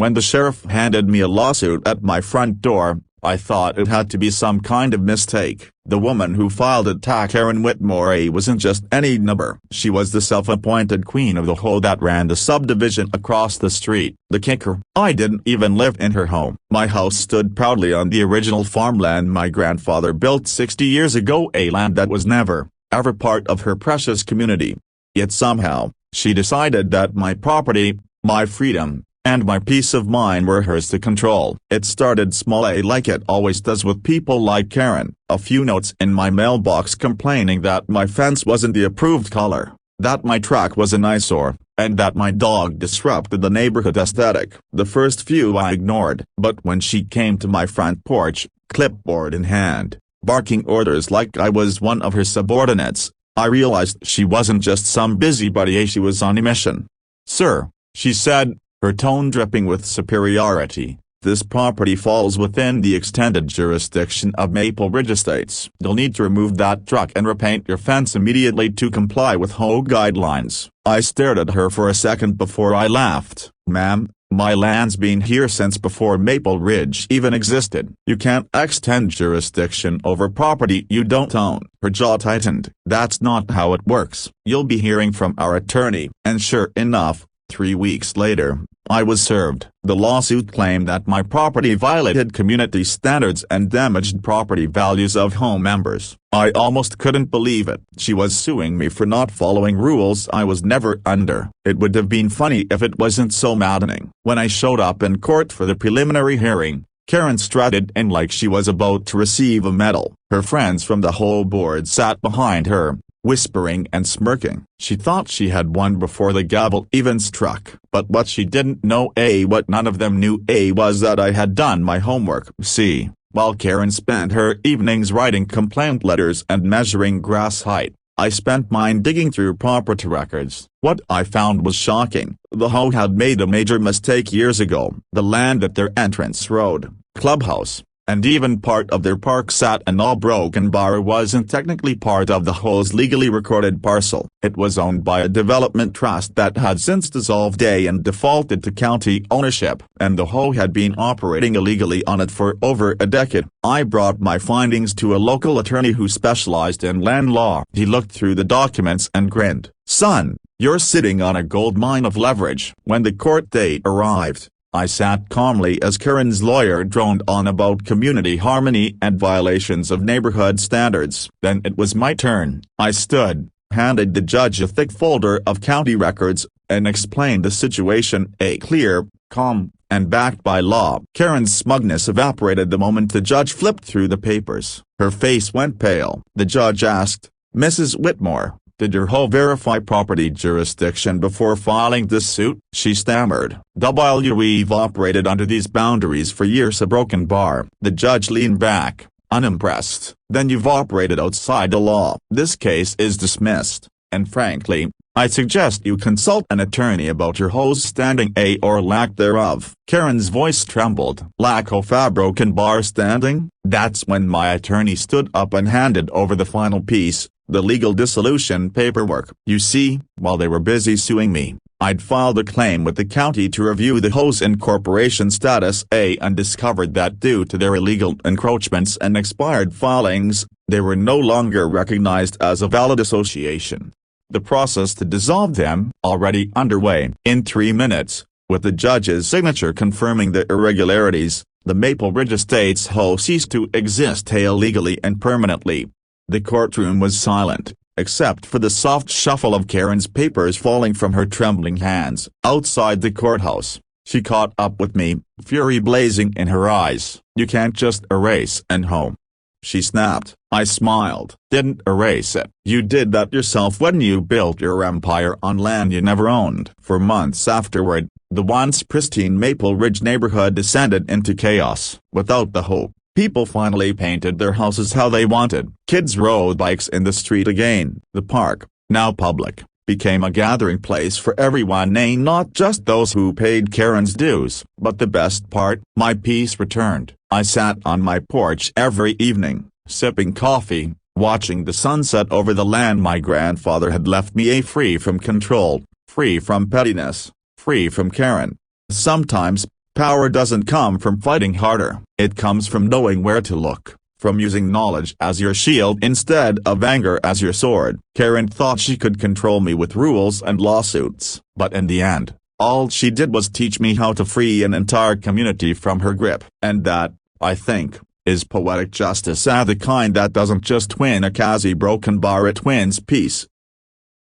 When the sheriff handed me a lawsuit at my front door, I thought it had to be some kind of mistake. The woman who filed it, Karen Whitmore, wasn't just any number. She was the self-appointed queen of the hoe that ran the subdivision across the street. The kicker: I didn't even live in her home. My house stood proudly on the original farmland my grandfather built 60 years ago, a land that was never, ever part of her precious community. Yet somehow, she decided that my property, my freedom, and my peace of mind were hers to control. It started small, like it always does with people like Karen. A few notes in my mailbox complaining that my fence wasn't the approved color, that my truck was an eyesore, and that my dog disrupted the neighborhood aesthetic. The first few I ignored, but when she came to my front porch, clipboard in hand, barking orders like I was one of her subordinates, I realized she wasn't just some busybody, she was on a mission. "Sir," she said, her tone dripping with superiority, "this property falls within the extended jurisdiction of Maple Ridge Estates. You'll need to remove that truck and repaint your fence immediately to comply with HOA guidelines." I stared at her for a second before I laughed. "Ma'am, my land's been here since before Maple Ridge even existed. You can't extend jurisdiction over property you don't own." Her jaw tightened. "That's not how it works. You'll be hearing from our attorney." And sure enough, 3 weeks later, I was served. The lawsuit claimed that my property violated community standards and damaged property values of home members. I almost couldn't believe it. She was suing me for not following rules I was never under. It would have been funny if it wasn't so maddening. When I showed up in court for the preliminary hearing, Karen strutted in like she was about to receive a medal. Her friends from the whole board sat behind her, whispering and smirking. She thought she had won before the gavel even struck. But what she didn't know, what none of them knew, was that I had done my homework. See, while Karen spent her evenings writing complaint letters and measuring grass height, I spent mine digging through property records. What I found was shocking. The hoe had made a major mistake years ago. The land at their entrance road, clubhouse, and even part of their park sat an all-broken bar wasn't technically part of the hoe's legally recorded parcel. It was owned by a development trust that had since dissolved and defaulted to county ownership, and the hoe had been operating illegally on it for over a decade. I brought my findings to a local attorney who specialized in land law. He looked through the documents and grinned. "Son, you're sitting on a gold mine of leverage." When the court date arrived, I sat calmly as Karen's lawyer droned on about community harmony and violations of neighborhood standards. Then it was my turn. I stood, handed the judge a thick folder of county records, and explained the situation, clear, calm, and backed by law. Karen's smugness evaporated the moment the judge flipped through the papers. Her face went pale. The judge asked, "Mrs. Whitmore, did your hoe verify property jurisdiction before filing this suit?" She stammered. "We've operated under these boundaries for years, a broken bar." The judge leaned back, unimpressed. "Then you've operated outside the law. This case is dismissed, and frankly, I suggest you consult an attorney about your hoe's standing, or lack thereof." Karen's voice trembled. "Lack of a broken bar standing?" That's when my attorney stood up and handed over the final piece, the legal dissolution paperwork. You see, while they were busy suing me, I'd filed a claim with the county to review the hoe's incorporation status, and discovered that due to their illegal encroachments and expired filings, they were no longer recognized as a valid association. The process to dissolve them, already underway. In 3 minutes, with the judge's signature confirming the irregularities, the Maple Ridge Estates hoe ceased to exist legally and permanently. The courtroom was silent, except for the soft shuffle of Karen's papers falling from her trembling hands. Outside the courthouse, she caught up with me, fury blazing in her eyes. "You can't just erase an hoe," she snapped. I smiled. "Didn't erase it. You did that yourself when you built your empire on land you never owned." For months afterward, the once pristine Maple Ridge neighborhood descended into chaos. Without the hoe, people finally painted their houses how they wanted. Kids rode bikes in the street again. The park, now public, became a gathering place for everyone, not just those who paid Karen's dues. But the best part, my peace returned. I sat on my porch every evening, sipping coffee, watching the sunset over the land my grandfather had left me, free from control, free from pettiness, free from Karen. Sometimes, power doesn't come from fighting harder. It comes from knowing where to look, from using knowledge as your shield instead of anger as your sword. Karen thought she could control me with rules and lawsuits, but in the end, all she did was teach me how to free an entire community from her grip. And that, I think, is poetic justice, the kind that doesn't just win a cause broken bar, it wins peace.